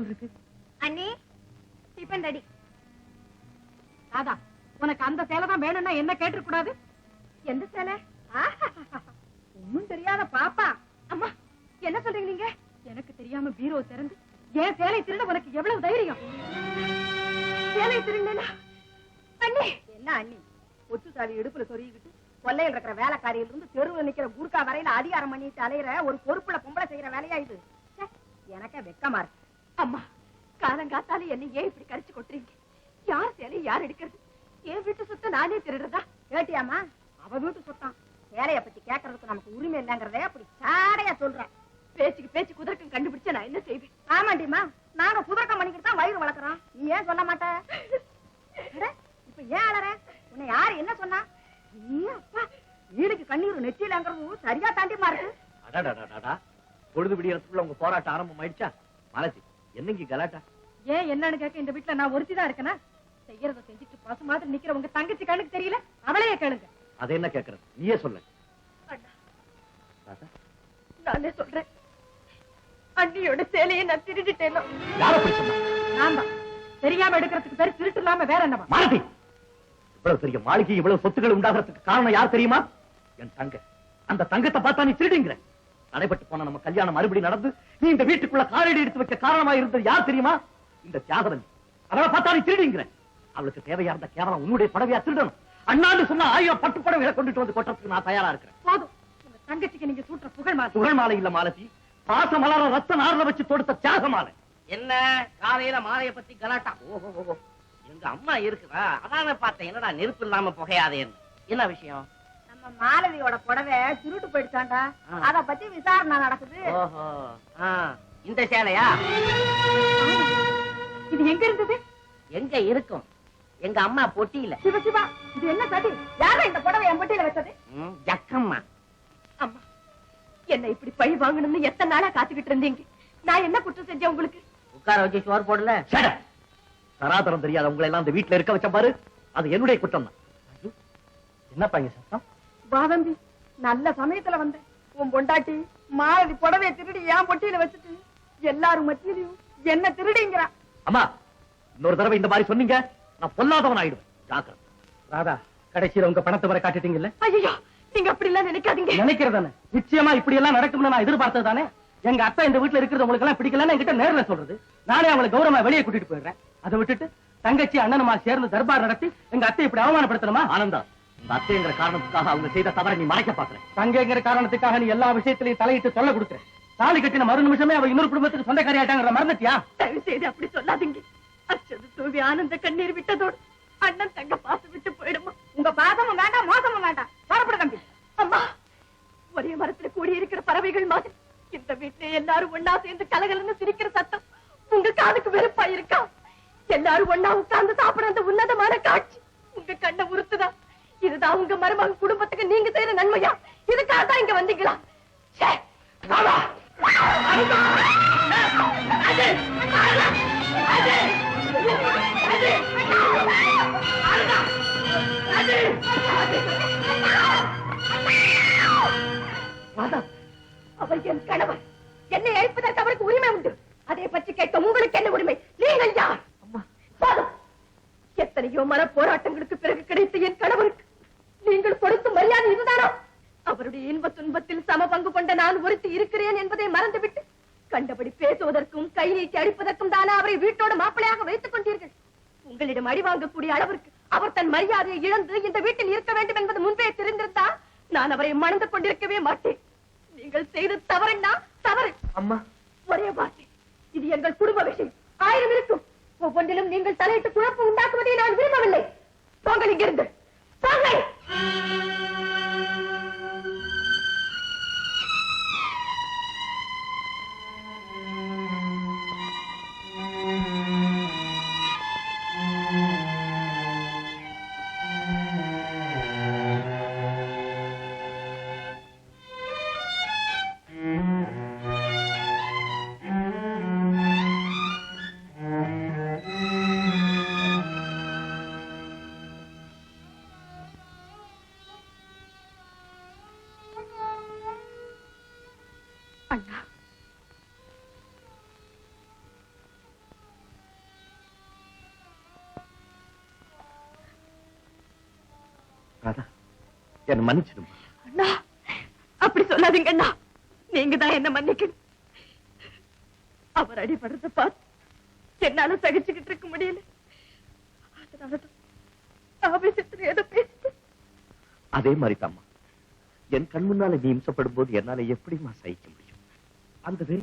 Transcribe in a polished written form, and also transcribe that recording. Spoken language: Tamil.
இருக்கு. அண்ணி டிபன் ரெடி. ராதா, உனக்கு அந்த சேலை தான் வேணும்னா என்ன கேட்டுக்க கூடாது? எந்த சேலை? ஒன்னும் தெரியாத பாப்பா. அம்மா என்ன சொல்றீங்க நீங்க? எனக்கு தெரியாம பீரோ திறந்து ஏன் சேலை திருட உனக்கு எவ்வளவு தைரியம்? சேலை திருடனா? அண்ணி என்ன அண்ணி? ஒச்சு சாவி இடுப்புல சொருகிக்கிட்டு கொல்லையில் இருக்கிற வேலைக்காரியில இருந்து தெருவில் நிக்கிற குர்கா வரையில அதிகாரம் பண்ணிட்டு அலையிற ஒரு பொறுப்புல பொம்பளை செய்யற வேலையா இது? எனக்கே வெக்கமா இருக்கு. அம்மா, காலங்காத்தால என்ன ஏன் இப்படி கரிச்சு கொட்டுறீங்க? யார் சேலை யார் எடுக்கிறது? என் வீட்டு சொத்தை நானே திருடுறதா? கேட்டியாமா? அவ வீட்டு சொத்தான். சேலைய பத்தி கேட்கறதுக்கு நமக்கு உரிமை இல்லங்கிறதே அப்படி சாடையா சொல்றான். பேச்சுக்கு பேச்சு குதர்க்கம் கண்டுபிடிச்சா நான் என்ன செய்வேன்? ஆமாண்டிமா, நாங்க குதர்க்கம் பண்ணிக்கிட்டு தான் வயிறு வளர்க்கறோம். நீ ஏன் சொல்ல மாட்ட? இப்ப ஏன் அழற? உன்னை யாரு என்ன சொன்னா? அப்பா, வீடுக்கு கண்ணீர் நெச்சிலங்கிறது சரியா தாண்டிமா இருக்கு. பொழுது விடியறதுக்குள்ள உங்க போராட்டம் ஆரம்பம் ஆயிடுச்சா? மாலதி, என்னங்க கலாட்டா? ஏன் என்னன்னு கேட்க இந்த வீட்டுல நான் ஒருத்திதான் இருக்கேனா? செய்யறத செஞ்சுட்டு பசு மாதிரி நிக்கிற உங்க தங்கச்சி கண்ணுக்கு தெரியல? அவளையே கேளுங்க. அது என்ன கேக்குறது? நீயே சொல்ல. நானே சொல்றேன், அண்ணியோட சேலையை நான் திருடிட்டேன். யார போய் சொன்னா? நான் தான். தெரியாம எடுக்கிறதுக்கு பேரு திருட்டு இல்லாம வேற என்னவா? மாலதி, இவ்வளவு பெரிய மாளிகை இவ்வளவு சொத்துக்கள் உண்டாகிறதுக்கு காரணம் யார் தெரியுமா? என் தங்க. அந்த தங்கத்தை பார்த்தா நீ திருடிங்கிற. நடைபெற்று போன நம்ம கல்யாணம் மறுபடி நடந்து நீ இந்த வீட்டுக்குள்ள காலடி எடுத்து வைக்க காரணமா இருந்தது யார் தெரியுமா? இந்த தியாகவதி. அவளை பார்த்தா நீ திருடிங்கிற. அவளுக்கு தேவையா இருந்த கேவலம் உன்னுடைய படவையா திருடணும். அண்ணாண்டு சொன்னா 1000 பட்டு படவைகளை கொண்டுட்டு வந்து கொட்டுறதுக்கு நான் தயாரா இருக்கிறேன். போதும், உங்க தங்கச்சிக்கு நீங்க சூட்டுற புகழ் மாலை. புகழ் மாலை இல்ல மாலதி, பாச மலர ரத்த நார்ல வச்சு தொடுத்த தியாக மாலை. என்ன காலையில மாலைய பத்தி கலாட்டா? ஓஹோ, எங்க அம்மா இருக்குதா? அதான பார்த்தேன். என்னடா நெருப்பு இல்லாம புகையாதேன்னு. என்ன விஷயம்? நம்ம மாலதியோட புடவை திருட்டு போயிடுச்சாண்டா. அத பத்தி விசாரணை நடக்குது. ஓஹோ, இந்த சேலையா? இது எங்க இருந்தது? எங்க இருக்கும்? எங்க அம்மா பொட்டியில. சிவ சிவா, இது என்ன சதி? யாரா இந்த புடவை என் பொட்டியில வச்சது? ஜக்கம்மா. அம்மா, என்ன இப்படி பழி வாங்கணும்னு எத்தனை நாளா காத்துக்கிட்டு இருந்தீங்க? நான் என்ன குற்றம் செஞ்சேன் உங்களுக்கு? உட்கார வச்சு சோறு போடல. தராதரம் தெரியாத உங்களை எல்லாம் இந்த வீட்டுல இருக்க வச்ச பாரு, அது என்னுடைய குற்றம் தான். என்னப்பா இங்க சத்தம்? வாதம்பி, நல்ல சமயத்துல வந்தேன். உன் பொண்டாட்டி மாலதி புடவைய திருடி ஏன் பொட்டியில வச்சுட்டு எல்லாரும் மத்தியிலையும் என்ன திருடிங்கிறா. அம்மா, இன்னொரு தடவை இந்த மாதிரி சொன்னீங்க நான் பொல்லாதவன் ஆயிடுவேன். ஜாக்கிரதை. ராதா, கடைசியில உங்க பணத்தை வர காட்டிட்டீங்கல்ல? ஐயோ, நீங்க அப்படி எல்லாம் நினைக்காதீங்க. நினைக்கிறதானே? நிச்சயமா இப்படி எல்லாம் நடக்கும்னு நான் எதிர்பார்த்தது தானே. எங்க அத்தை இந்த வீட்டுல இருக்கிறது உங்களுக்கு எல்லாம் பிடிக்கலன்னு என்கிட்ட நேர்ல சொல்றது. நானே அவங்களை கௌரவமா வெளியே கூட்டிட்டு போயிடுறேன். அதை விட்டுட்டு தங்கச்சி அண்ணனுமா சேர்ந்து தர்பார் நடத்தி எங்க அத்தை இப்படி அவமானப்படுத்தணுமா? ஆனந்தா, இந்த அத்தைங்கிற காரணத்துக்காக அவங்க செய்த தவறை நீ மறைக்க பாக்குறேன். தங்கைங்கிற காரணத்துக்காக நீ எல்லா விஷயத்திலையும் தலையிட்டு சொல்ல கொடுக்குறேன். தாலி கட்டின மறு நிமிஷமே அவ இன்னொரு குடும்பத்துக்கு சொந்தக்காரி ஆயிட்டாங்கிற மறந்துட்டியா? தயவு செய்து அப்படி சொல்லாதீங்க. அச்சது தூவி ஆனந்த கண்ணீர் விட்டதோடு அண்ணன் தங்க பாசம் விட்டு போயிடுமா? உங்க பாசமும் வேண்டாம், மோசமும் வேண்டாம். வரப்பட தம்பி. அம்மா, ஒரே மரத்துல கூடி இருக்கிற பறவைகள் மாதிரி இந்த வீட்டுல எல்லாரும் ஒன்னா சேர்ந்து கலகலன்னு சிரிக்கிற சத்தம் உங்க காதுக்கு வெறுப்பா இருக்கா? எல்லாரும் ஒன்னா உட்கார்ந்து சாப்பிட அந்த உன்னதமான காட்சி உங்க கண்ணை உறுத்துதான். இதுதான் உங்க மருமகன் குடும்பத்துக்கு நீங்க செய்யற நன்மையா? இதுக்காக தான் இங்க வந்தீங்களா? அவர் என் கணவர். என்னை அழைப்பதற்கு அவருக்கு உரிமை உண்டு. அதை பற்றி கேட்க உங்களுக்கு என்ன உரிமை? நீங்கள் யார்? எத்தனையோ மன போராட்டங்களுக்கு பிறகு கிடைத்த என் கணவருக்கு நீங்கள் கொடுத்த மரியாதை இதுதானா? அவருடைய இன்ப துன்பத்தில் சம பங்கு கொண்ட நான் ஒருத்தி இருக்கிறேன் என்பதை மறந்துவிட்டு கண்டபடி பேசுவதற்கும் கை நீட்டி அடிப்பதற்கும் தானே அவரை வீட்டோட மாப்பிளையாக வைத்துக் கொண்டீர்கள். உங்களிடம் அடி வாங்கக்கூடிய அளவிற்கு அவர் தன் மரியாதையை இழந்து இந்த வீட்டில் இருக்க வேண்டும் என்பது முன்பே தெரிந்திருந்தா நான் அவரை மணந்து கொண்டிருக்கவே மாட்டேன். நீங்கள் செய்த தவறுன்னா தவறு. அம்மா, ஒரே வார்த்தை, இது எங்கள் குடும்ப விஷயம். 1000 இருக்கும். ஒவ்வொன்றிலும் நீங்கள் தலையிட்டு குழப்பம் உண்டாக்குவதை நான் விரும்பவில்லை. போங்கள் இங்கிருந்து, போங்கள். ராதா, என்ன மன்னிச்சிடுமா. அண்ணா, அப்படி சொல்லாதீங்க அண்ணா. நீங்க தான் என்ன மன்னிக்கணும். அவர் அடிபடுறத பார்த்து என்னால சகிச்சுக்கிட்டு இருக்க முடியல. அதனாலதான் ஆவேசத்துல ஏதோ பேசிட்டேன். அதே மாதிரி தாம்மா, என் கண் முன்னால நீ இம்சப்படும் போது என்னால எப்படிமா சகிக்க முடியும்? அந்த வெறி